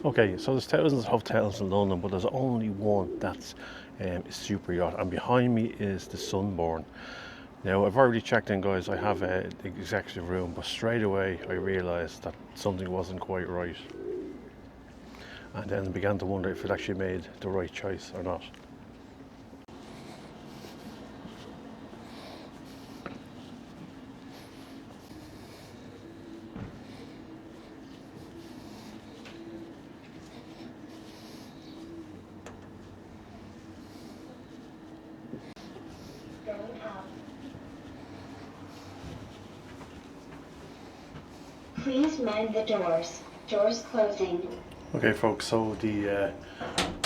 Okay, so there's thousands of hotels in London, but there's only one that's a super yacht, and behind me is the Sunborn. Now, I've already checked in, guys. I have the executive room, but straight away I realised that something wasn't quite right, and then began to wonder if it actually made the right choice or not. Going up. Please mind the doors. Doors closing. Okay, folks, so the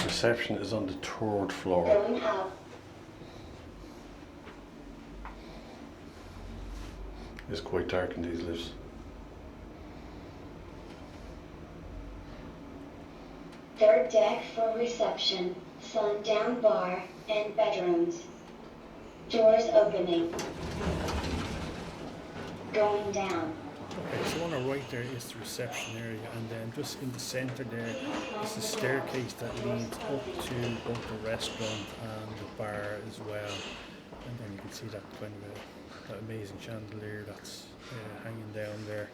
reception is on the third floor. Going up. It's quite dark in these lifts. Third deck for reception, sundown bar, and bedrooms. Doors opening. Going down. Okay, so on our right there is the reception area, and then just in the centre there is the staircase that leads up to both the restaurant and the bar as well. And then you can see that kind of that amazing chandelier that's hanging down there.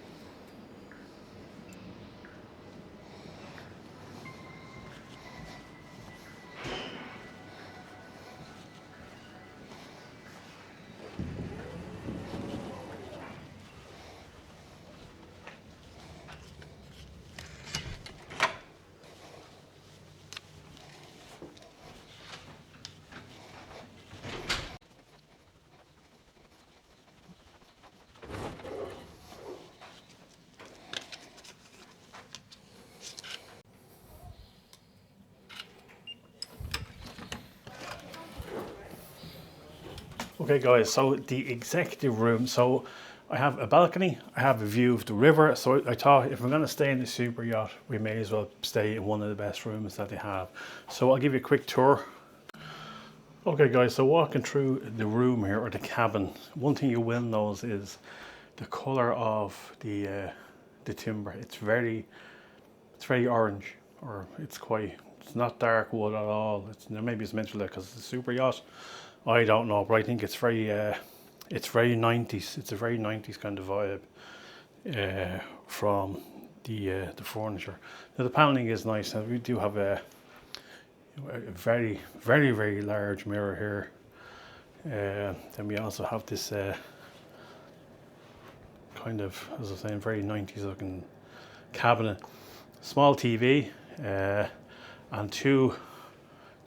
Okay, guys, so the executive room. So I have a balcony, I have a view of the river. So I thought if we're going to stay in the super yacht, we may as well stay in one of the best rooms that they have. So I'll give you a quick tour. Okay, guys, so walking through the room here, or the cabin, one thing you will notice is the color of the timber. It's very orange, or it's not dark wood at all. Maybe it's meant to look because it's a super yacht. I don't know, but I think it's very 90s. It's a very 90s kind of vibe from the furniture. Now the paneling is nice. Now we do have a very large mirror here. Then we also have this kind of, as I was saying, very 90s looking cabinet, small TV, and two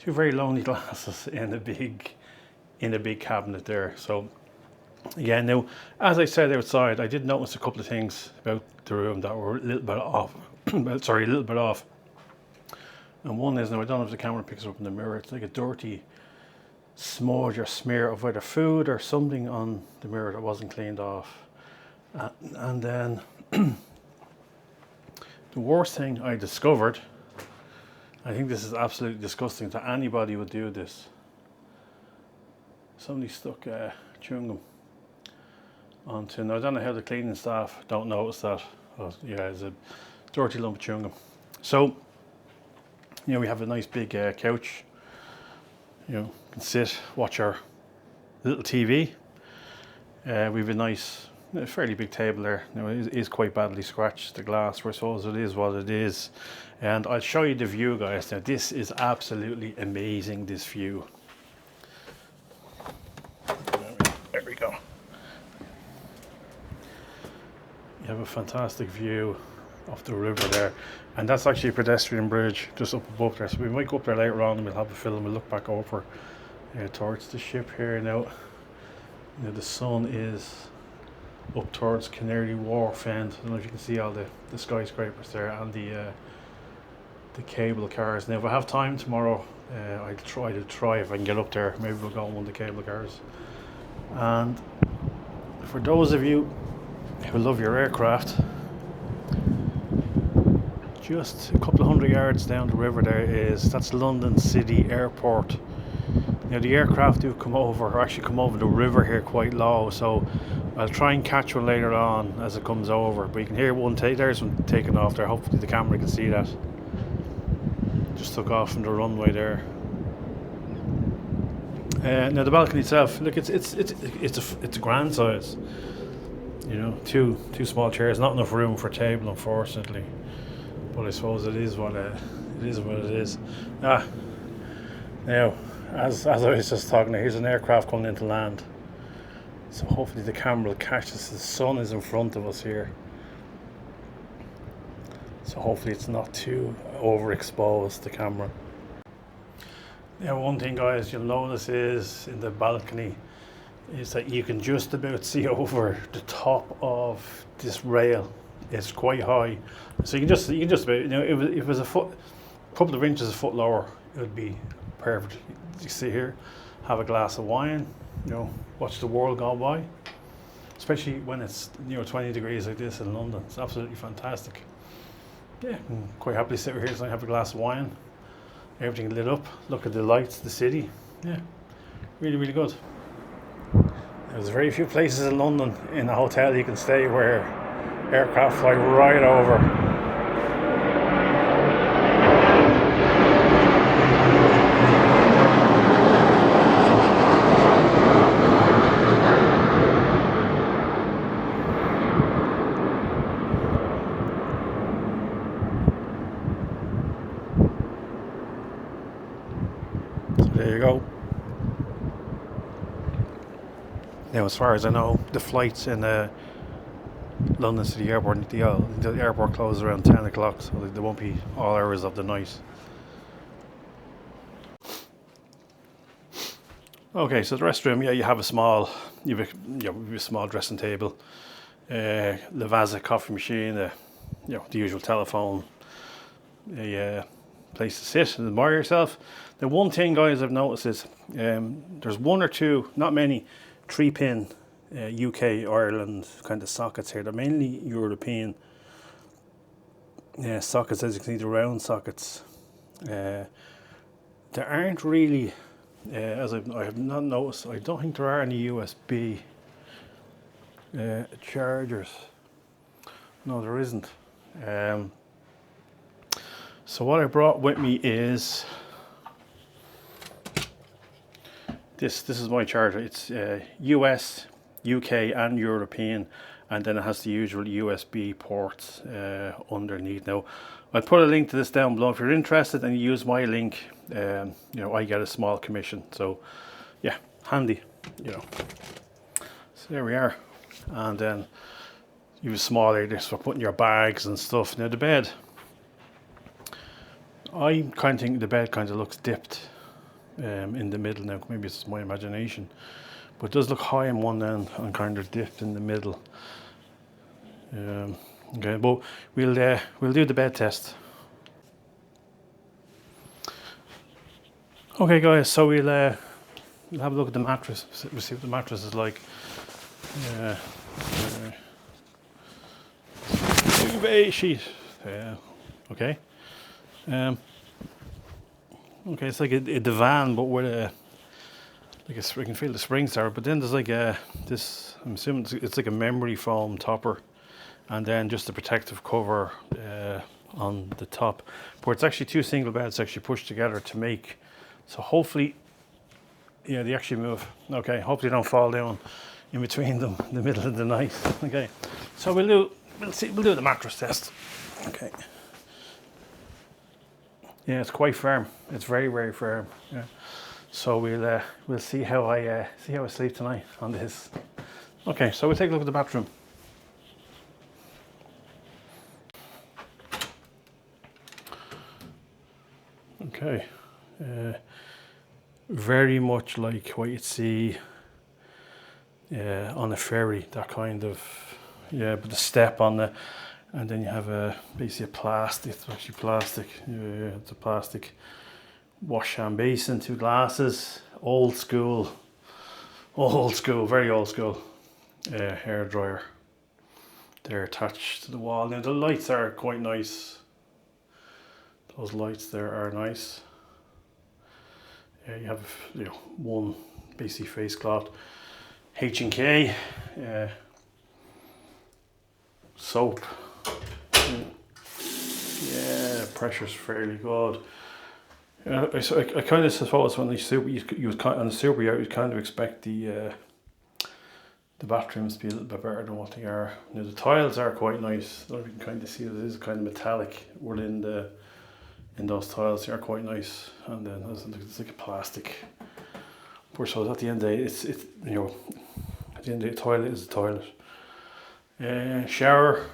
very lonely glasses in a big cabinet there. So again, now as I said outside, I did notice a couple of things about the room that were a little bit off. Sorry, a little bit off. And one is, now I don't know if the camera picks up in the mirror, it's like a dirty smudge or smear of either food or something on the mirror that wasn't cleaned off. And then the worst thing I discovered, I think this is absolutely disgusting that anybody would do this. Somebody stuck chewing gum onto, now I don't know how the cleaning staff don't notice that. Oh, yeah, it's a dirty lump of chewing gum. So, you know, we have a nice big couch. You know, you can sit, watch our little TV. We have a nice, fairly big table there. Now it is quite badly scratched, the glass, I suppose it is what it is. And I'll show you the view, guys. Now this is absolutely amazing, this view. There we go. You have a fantastic view of the river there, and that's actually a pedestrian bridge just up above there. So we might go up there later on and we'll have a film. We'll look back over towards the ship here now. You know, the sun is up towards Canary Wharf end. I don't know if you can see all the skyscrapers there and the cable cars. Now if I have time tomorrow, I'll try if I can get up there. Maybe we'll go on one of the cable cars. And for those of you who love your aircraft, just a couple of 100 yards down the river that's London City Airport. Now the aircraft do come over the river here quite low, so I'll try and catch one later on as it comes over. But you can hear there's one taking off there. Hopefully the camera can see that. Just took off from the runway there. Now the balcony itself, look, it's a grand size. You know, two small chairs, not enough room for a table, unfortunately. But I suppose it is what it is. Now, as I was just talking, here's an aircraft coming into land. So hopefully the camera will catch us. The sun is in front of us here. So hopefully it's not too overexposed, the camera. Now one thing guys you'll notice is in the balcony is that you can just about see over the top of this rail. It's quite high. So you can just about, you know, if it was a couple of inches a foot lower, it would be perfect. You see here, have a glass of wine, you know, watch the world go by. Especially when it's, you know, 20 degrees like this in London. It's absolutely fantastic. Yeah, I'm quite happily sit over here so I have a glass of wine. Everything lit up. Look at the lights, the city. Yeah, really, really good. There's very few places in London in a hotel you can stay where aircraft fly right over. There you go. Now, as far as I know, the flights in London to the airport, the airport closes around 10 o'clock, so there won't be all hours of the night. Okay, so the restroom, yeah, you have a small dressing table, Lavazza coffee machine, the usual telephone, a place to sit and admire yourself. The one thing, guys, I've noticed is there's one or two, not many, 3-pin UK, Ireland kind of sockets here. They're mainly European sockets, as you can see, the round sockets. There aren't really, as I have not noticed, I don't think there are any USB chargers. No, there isn't. So what I brought with me is this is my charger. It's US, UK and European, and then it has the usual USB ports underneath. Now I'll put a link to this down below if you're interested and you use my link. You know, I get a small commission, so yeah, handy, you know. So there we are, and then you have a small area for putting your bags and stuff. Now the bed, I kind of think the bed kind of looks dipped in the middle. Now maybe it's my imagination, but it does look high in one end and kind of dipped in the middle. Okay, but we'll do the bed test. Okay guys, so we'll have a look at the mattress. We'll see what the mattress is like. Duvet sheet. Okay. Okay, it's like a divan, but with I can feel the springs there. But then there's like this. I'm assuming it's like a memory foam topper, and then just a protective cover on the top. But it's actually two single beds actually pushed together to make. So hopefully, yeah, they actually move. Okay, hopefully they don't fall down in between them in the middle of the night. Okay, so we'll do the mattress test. Okay. Yeah, it's quite firm. It's very, very firm. Yeah. So we'll see how I sleep tonight on this. Okay, so we'll take a look at the bathroom. Okay. Very much like what you'd see on a ferry, that kind of, yeah, but the step on the, and then you have basically a plastic, it's actually plastic, yeah, it's a plastic wash hand basin, two glasses, old school, very old school hair dryer. They're attached to the wall. Now the lights are quite nice. Those lights there are nice. You have, you know, one basically face cloth, H&K, soap. Yeah, pressure's fairly good. I kind of suppose when you would on a super yacht, you'd kind of expect the bathrooms to be a little bit better than what they are. Now the tiles are quite nice. I don't know if you can kind of see it is kind of metallic within in those tiles. They are quite nice, and then it's like a plastic. But so at the end of the day, it's you know, at the end of the day, toilet is a toilet. Shower.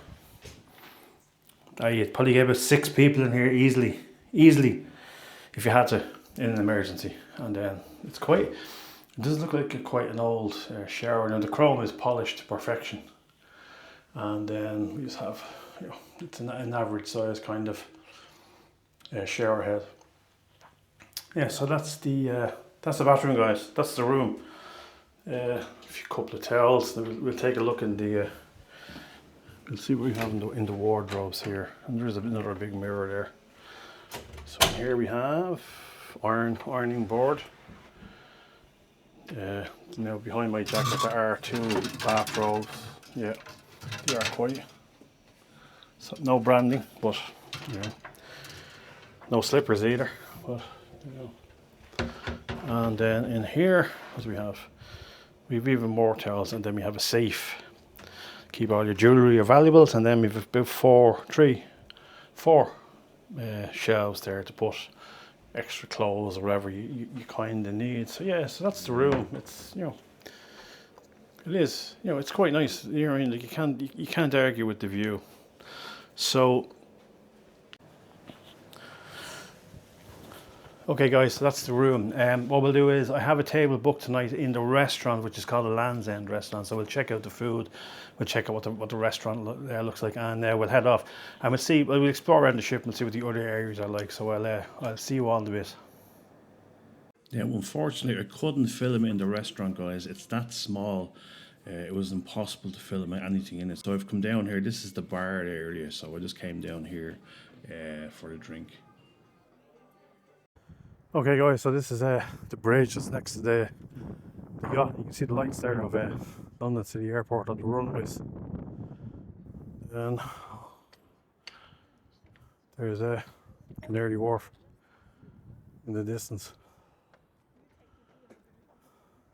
You'd probably get about 6 people in here easily, if you had to in an emergency. And then it's quite. It does look like quite an old shower. Now the chrome is polished to perfection, and then we just have, you know, it's an average size kind of shower head. Yeah, so that's the bathroom, guys. That's the room. A couple of towels. We'll take a look in the. We'll see what we have in the wardrobes here, and there's another big mirror there. So here we have ironing board. Now behind my jacket there are 2 bathrobes. Yeah, they are quite. So no branding, but you know, no slippers either. But you know. And then in here, what do we have? We've even more towels, and then we have a safe. Keep all your jewellery, your valuables, and then we've about 4 shelves there to put extra clothes or whatever you kind of need. So yeah, so that's the room. It's, you know, it is, you know, it's quite nice. You know, like you can't argue with the view. So okay guys, so that's the room. What we'll do is I have a table booked tonight in the restaurant, which is called the Land's End restaurant. So we'll check out the food, we'll check out what the restaurant looks like, and we'll head off and we'll explore around the ship and see what the other areas are like. So I'll see you all in a bit. Yeah, unfortunately I couldn't film in the restaurant, guys. It's that small. It was impossible to film anything in it. So I've come down here. This is the bar area, so I just came down here for a drink. Okay guys, so this is the bridge just next to the yacht. You can see the lights there of London City Airport on the runways. And there's a Canary Wharf in the distance.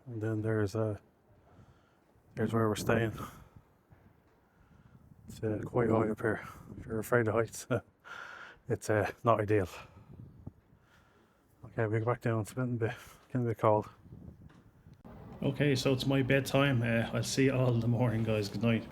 And then there's where we're staying. It's quite high up here. If you're afraid of heights, it's not ideal. Okay, we'll go back down. It's getting a bit cold. Okay, so it's my bedtime. I'll see you all in the morning, guys. Good night.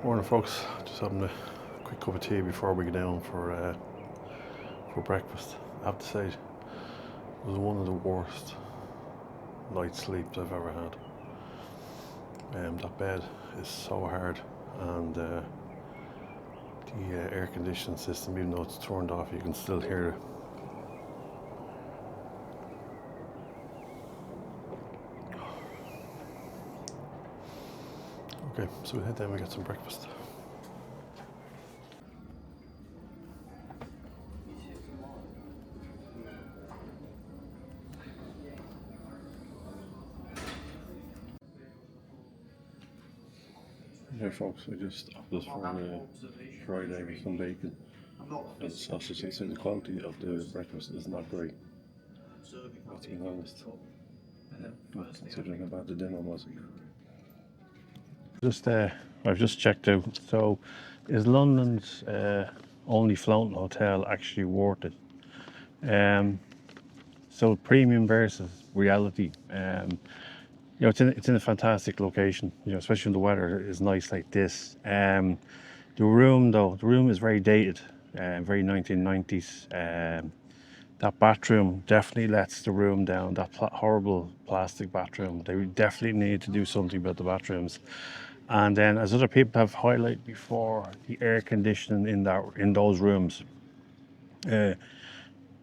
Morning folks, just having a quick cup of tea before we go down for breakfast. I have to say, it was one of the worst night's sleeps I've ever had. That bed is so hard, and the air conditioning system, even though it's turned off, you can still hear it. Okay, so we'll head down and get some breakfast. Yeah folks, I just opted for fried egg with some bacon and sausage. So the quality of the breakfast is not great, to be honest, considering how bad the dinner was. I've just checked out. So, is London's only floating hotel actually worth it? So premium versus reality. You know, it's in a fantastic location. You know, especially when the weather is nice like this. The room though, the room is very dated, very 1990s. That bathroom definitely lets the room down. That horrible plastic bathroom. They definitely need to do something about the bathrooms. And then, as other people have highlighted before, the air conditioning in those rooms.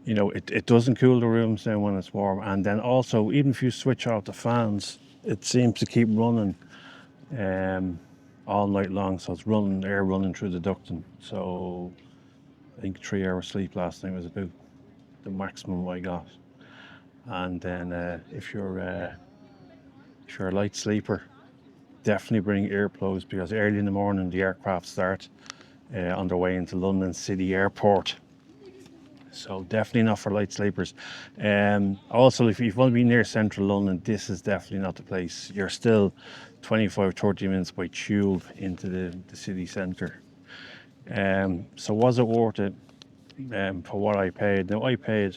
You know, it doesn't cool the rooms down when it's warm. And then also, even if you switch off the fans, it seems to keep running all night long. So it's air running through the ducting. So I think 3 hours sleep last night was about the maximum I got. And then if you're a light sleeper, definitely bring earplugs, because early in the morning the aircraft start on their way into London City Airport. So definitely not for light sleepers. Also, if you want to be near central London, this is definitely not the place. You're still 25-30 minutes by tube into the city centre. So was it worth it for what I paid? Now I paid,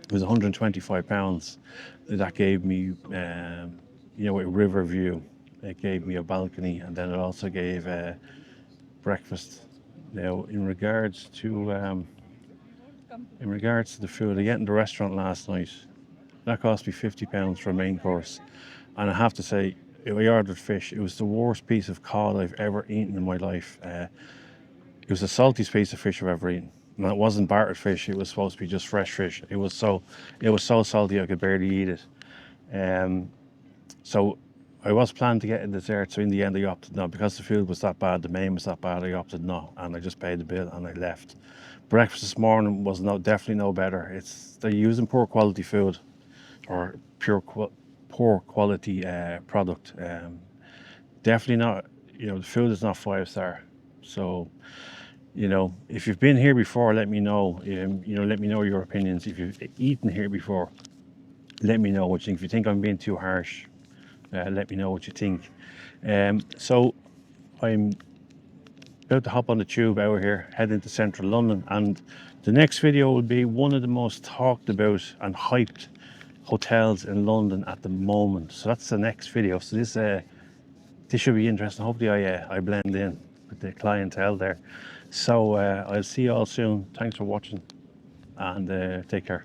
it was £125. That gave me, you know, a river view. It gave me a balcony, and then it also gave breakfast. Now, in regards to the food, I ate in the restaurant last night. That cost me £50 for a main course, and I have to say, I ordered fish. It was the worst piece of cod I've ever eaten in my life. It was the saltiest piece of fish I've ever eaten. And it wasn't bartered fish. It was supposed to be just fresh fish. It was so salty I could barely eat it. So I was planning to get a dessert. So in the end, I opted not, because the food was that bad. The main was that bad. I opted not, and I just paid the bill and I left. Breakfast this morning was definitely no better. They're using poor quality food, or poor quality product. Definitely not. You know, the food is not 5-star. So, you know, if you've been here before, let me know. You know, let me know your opinions. If you've eaten here before, let me know what you think. If you think I'm being too harsh, let me know what you think. So I'm about to hop on the tube out here, head into central London, and the next video will be one of the most talked about and hyped hotels in London at the moment. So that's the next video. So this should be interesting. Hopefully I blend in with the clientele there. So I'll see you all soon. Thanks for watching, and take care.